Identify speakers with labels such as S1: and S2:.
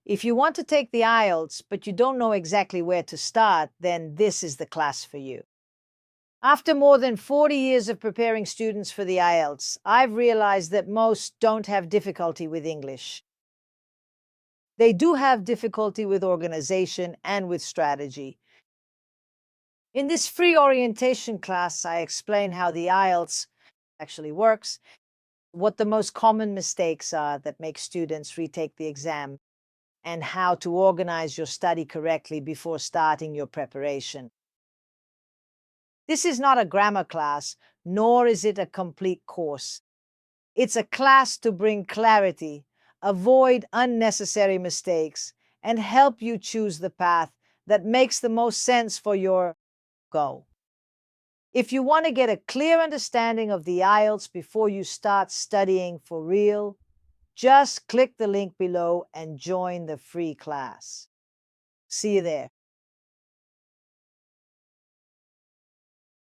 S1: If you want to take the IELTS, but you don't know exactly where to start, then this is the class for you. After more than 40 years of preparing students for the IELTS, I've realized that most don't have difficulty with English. They do have difficulty with organization and with strategy. In this free orientation class, I explain how the IELTS actually works, what the most common mistakes are that make students retake the exam, and how to organize your study correctly before starting your preparation. This is not a grammar class, nor is it a complete course. It's a class to bring clarity, avoid unnecessary mistakes, and help you choose the path that makes the most sense for your goal. If you want to get a clear understanding of the IELTS before you start studying for real, just click the link below and join the free class. See you there.